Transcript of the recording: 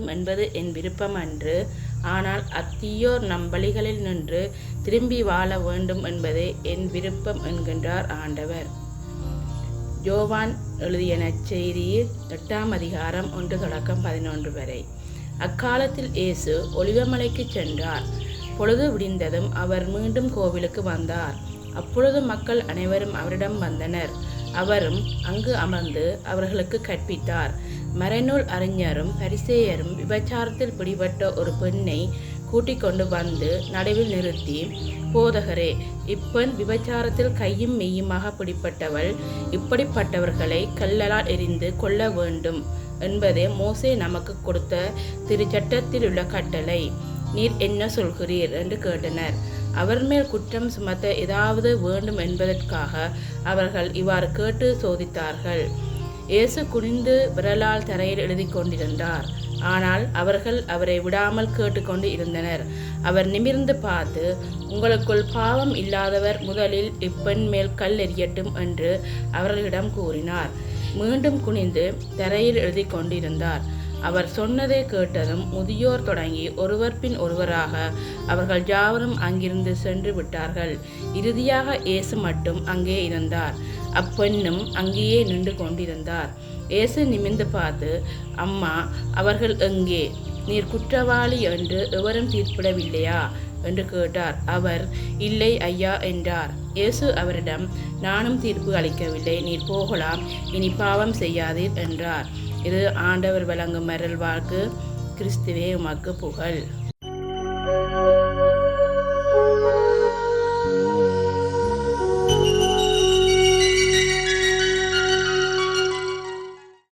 வேண்டும் என்பது என் விருப்பம் அன்று, ஆனால் அத்தீயோர் நம் வழிகளில் நின்று திரும்பி வாழ வேண்டும் என்பதே என் விருப்பம் என்கின்றார் ஆண்டவர். யோவான் எழுதிய நற்செய்தி 8ஆம் அதிகாரம் 1-11 வரை. அக்காலத்தில் இயேசு ஒலிவமலைக்கு சென்றார். பொழுது விடிந்ததும் அவர் மீண்டும் கோவிலுக்கு வந்தார். அப்பொழுது மக்கள் அனைவரும் அவரிடம் வந்தனர். அவரும் அங்கு அமர்ந்து அவர்களுக்கு கற்பித்தார். மறைநூல் அறிஞரும் பரிசேயரும் விபச்சாரத்தில் பிடிபட்ட ஒரு பெண்ணை கூட்டிக் கொண்டு வந்து நடுவில் நிறுத்தி, போதகரே, இப்பெண் விபச்சாரத்தில் கையும் மெய்யுமாக பிடிப்பட்டவள். இப்படிப்பட்டவர்களை கல்லால் எறிந்து கொல்ல வேண்டும் என்பதே மோசே நமக்கு கொடுத்த திருச்சட்டத்தில் உள்ள கட்டளை. நீர் என்ன சொல்கிறீர் என்று கேட்டனர். அவர் மேல் குற்றம் சுமத்த ஏதாவது வேண்டும் என்பதற்காக அவர்கள் இவ்வாறு கேட்டு சோதித்தார்கள். இயேசு குனிந்து விரலால் தரையில் எழுதி கொண்டிருந்தார். ஆனால் அவர்கள் அவரை விடாமல் கேட்டுக்கொண்டு இருந்தனர். அவர் நிமிர்ந்து பார்த்து, உங்களுக்குள் பாவம் இல்லாதவர் முதலில் இப்பெண் மேல் கல் எறியட்டும் என்று அவர்களிடம் கூறினார். மீண்டும் குனிந்து தரையில் எழுதி கொண்டிருந்தார். அவர் சொன்னதை கேட்டதும் முதியோர் தொடங்கி ஒருவர் பின் ஒருவராக அவர்கள் யாவரும் அங்கிருந்து சென்று விட்டார்கள். இறுதியாக இயேசு மட்டும் அங்கே இருந்தார். அப்பெண்ணும் அங்கேயே நின்று கொண்டிருந்தார். இயேசு நிமிர்ந்து பார்த்து, அம்மா, அவர்கள் எங்கே? நீர் குற்றவாளி என்று எவரும் தீர்ப்பிடவில்லையா என்று கேட்டார். அவர், இல்லை ஐயா என்றார். இயேசு அவரிடம், நானும் தீர்ப்பு அளிக்கவில்லை, நீர் போகலாம், இனி பாவம் செய்யாதீர் என்றார். இது ஆண்டவர் வழங்கும் அருள் வாக்கு. கிறிஸ்துவே உமக்கு புகழ்.